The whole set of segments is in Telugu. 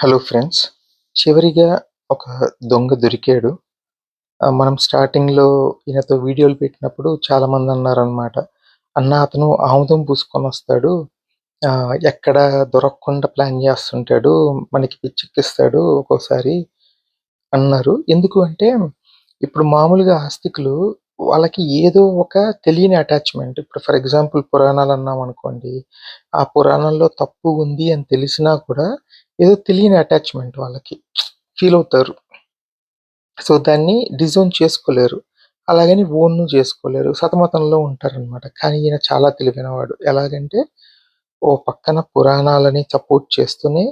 Hello friends. చివరిగా ఒక దొంగ దొరికాడు. మనం స్టార్టింగ్‌లో ఈయనతో వీడియోలు పెట్టినప్పుడు చాలామందన్నారనమాట. "అన్న అతను ఆముదం పూసుకొనొస్తాడు. ఎక్కడ దొరకకుండా ప్లాన్ జేస్తుంటాడు. మనకి పిచ్చెక్కిస్తాడు ఒక్కోసారి" అన్నారు. ఎందుకు అంటే, ఇప్పుడు మామూలుగా ఆస్తికులు వాళ్ళకి ఏదో ఒక తెలియని అటాచ్‌మెంట్. ఇప్పుడు ఫర్ ఎగ్జాంపుల్ పురాణాలన్నామనుకోండి. ఆ పురాణంలో తప్పు ఉంది అని తెలిసినా కూడా ఏదో తెలియని అటాచ్‌మెంట్ వాళ్ళకి. ఫీలవుతారు. సో, దాన్ని డిజోన్ చేసుకోలేరు. అలాగని ఓన్ చేసుకోలేరు. సతమతంలో ఉంటారనమాట. కానీ ఈయన చాలా తెలివైనవాడు. ఎలాగంటే, ఓ పక్కన పురాణాలని సపోర్ట్ చేస్తూనే,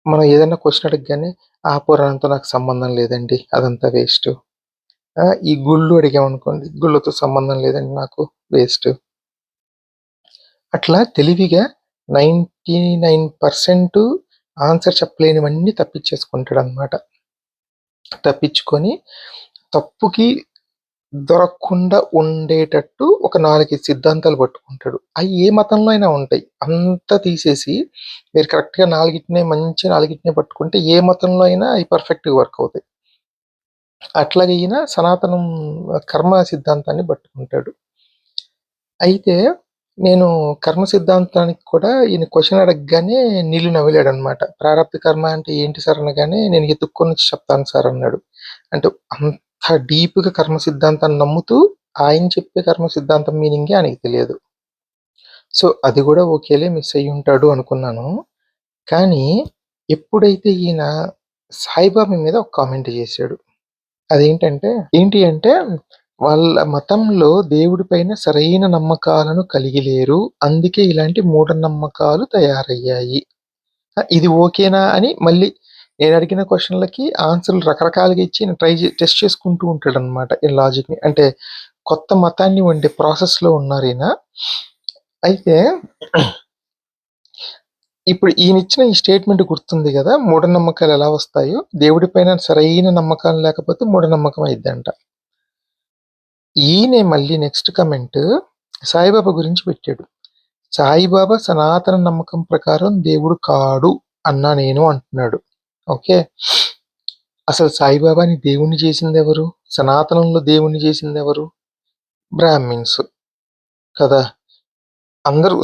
మనం ఏదైనా క్వెషన్ అడగగానే, "ఆ పురాణంతో నాకు సంబంధం లేదండి. అదంతా వేస్టు." ఈ గుళ్ళు అడిగామనుకోండి, "గుళ్ళతో సంబంధం లేదండి నాకు. వేస్టు." అట్లా తెలివిగా 99% ఆన్సర్ చెప్పలేనివన్నీ తప్పించేసుకుంటాడనమాట. తప్పించుకొని తప్పుకి దొరకకుండా ఉండేటట్టు ఒక 4, 5 సిద్ధాంతాలు పట్టుకుంటాడు. అయి ఏ మతంలో అయినా ఉంటాయి. అంతా తీసేసి మీరు కరెక్ట్‌గా నాలుగిటినే పట్టుకుంటే ఏ మతంలో అయినా అయి పర్ఫెక్ట్‌గా వర్క్ అవుతాయి. అట్లాగే ఈయన సనాతనం కర్మ సిద్ధాంతాన్ని పట్టుకుంటాడు. అయితే నేను కర్మ సిద్ధాంతానికి కూడా ఈయన క్వెషన్ అడగగానే నీళ్లు నమిలాడనమాట. ప్రారబ్ధ కర్మ అంటే ఏంటి సార్ అనగానే, నేను ఎతుక్కొనొచ్చి చెప్తాను సార్ అన్నాడు. అంటే అంత డీప్‌గా కర్మ సిద్ధాంతాన్ని నమ్ముతూ, ఆయన చెప్పే కర్మ సిద్ధాంతం మీనింగే ఆయనకి తెలియదు. సో, అది గూడా ఓకేలే మిస్ అయ్యుంటాడు అనుకున్నాను. కానీ ఎప్పుడైతే ఈయన సాయిబాబా మీద ఒక కామెంట్ చేశాడు. అదేంటంటే ఏంటి అంటే, వాళ్ళ మతంలో దేవుడి పైన సరైన నమ్మకాలను కలిగి లేరు. అందుకే ఇలాంటి మూఢనమ్మకాలు తయారయ్యాయి. ఇది ఓకేనా అని మళ్ళీ నేనడిగిన క్వెషన్‌లకి ఆన్సర్‌లు రకరకాలుగా ఇచ్చి టెస్ట్ చేసుకుంటూ ఉంటాడనమాట ఈ లాజిక్‌ని. అంటే కొత్త మతాన్ని వండే ప్రాసెస్‌లో ఉన్నారీయన. అయితే ఇప్పుడు ఈయనిచ్చిన ఈ స్టేట్మెంట్ గుర్తుంది గదా! మూఢనమ్మకాలు ఎలా వస్తాయో, దేవుడి పైన సరైన నమ్మకం లేకపోతే మూఢనమ్మకం అయిద్దంట. ఈయనే మళ్ళీ నెక్స్ట్ కమెంట్ సాయిబాబా గురించి పెట్టాడు. సాయిబాబా సనాతన నమ్మకం ప్రకారం దేవుడు కాడు అన్నా నేను అంటున్నాడు. ఓకే. అసలు సాయిబాబాని దేవుణ్ణి చేసిందెవరు? సనాతనంలో దేవుణ్ణి చేసిందెవరు? బ్రాహ్మిన్స్ కదా!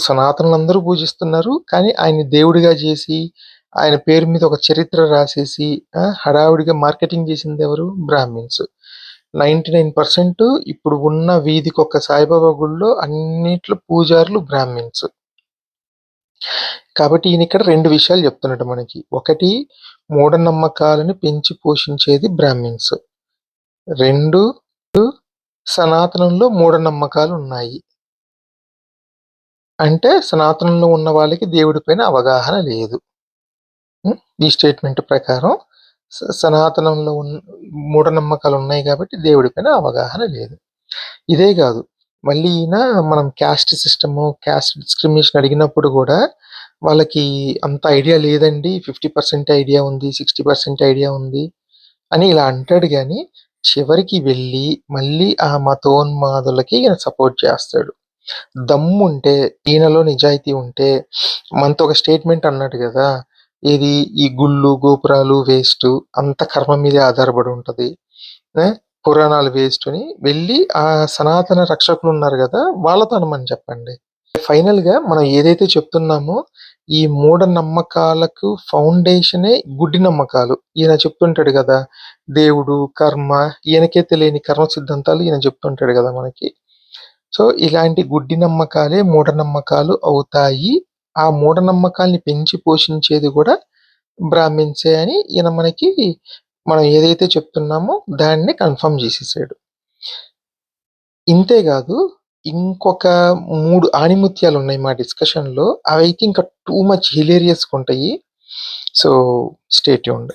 సనాతనులందరూ పూజిస్తున్నారు. కానీ ఆయన్ని దేవుడిగా చేసి, ఆయన పేరు మీద ఒక చరిత్ర రాసేసి, హడావిడిగా మార్కెటింగ్ చేసిందెవరు? బ్రాహ్మిన్స్. 99% ఇప్పుడు ఉన్న వీధికొక సాయిబాబా గుడిలో అన్నిట్లో పూజారులు బ్రాహ్మిన్స్. కాబట్టి ఈయనిక్కడ 2 విషయాలు చెప్తున్నాడు మనకి. ఒకటి, మూఢనమ్మకాలను పెంచి పోషించేది బ్రాహ్మిన్స్. 2, సనాతనంలో మూఢనమ్మకాలున్నాయి. అంటే సనాతనంలో ఉన్న వాళ్ళకి దేవుడి పైన అవగాహన లేదు. ఈ స్టేట్మెంట్ ప్రకారం సనాతనంలో మూఢనమ్మకాలున్నాయి కాబట్టి దేవుడి పైన అవగాహన లేదు. ఇదే గాదు, మళ్ళీ ఈయన మనం క్యాస్ట్ సిస్టము, క్యాస్ట్ డిస్క్రిమినేషన్ అడిగినప్పుడు గూడా వాళ్ళకి అంత ఐడియా లేదండి. 50% ఐడియా ఉంది, 60% ఐడియా ఉంది అని ఇలా అంటాడు గానీ, చివరికి వెళ్ళి మళ్ళీ ఆ మతోన్మాదులకి ఈయన సపోర్ట్ చేస్తాడు. దమ్ముంటే, ఈయనలో నిజాయితీ ఉంటే, మనతో ఒక స్టేట్మెంట్ అన్నాడు గదా! ఏది ఈ గుళ్ళు, గోపురాలు వేస్టు. అంతా కర్మ మీదే ఆధారపడి ఉంటది. పురాణాలు వేస్ట్ అని వెళ్ళి ఆ సనాతన రక్షకులున్నారు గదా! వాళ్ళతో అనమని చెప్పండి. ఫైనల్‌గా మనం ఏదైతే చెప్తున్నామో, ఈ మూఢనమ్మకాలకు ఫౌండేషనే గుడ్డి నమ్మకాలు. ఈయన చెప్తుంటాడు గదా! దేవుడు, కర్మ, ఈయనకే తెలియని కర్మ సిద్ధాంతాలు ఈయన చెప్తుంటాడు గదా మనకి. సో, ఇలాంటి గుడ్డి నమ్మకాలే మూఢనమ్మకాలు అవుతాయి. ఆ మూఢనమ్మకాల్ని పెంచి పోషించేది గూడా బ్రాహ్మిన్సే అని ఈయన మనకి మనం ఏదైతే చెప్తున్నామో దాన్ని కన్ఫర్మ్ జేసేసాడు. ఇంతే గాదు, ఇంకొక 3 ఆణిముత్యాలున్నాయి మా డిస్కషన్‌లో. అవైతే ఇంకా టూ మచ్ హిలేరియస్‌గుంటాయి. So, stay tuned.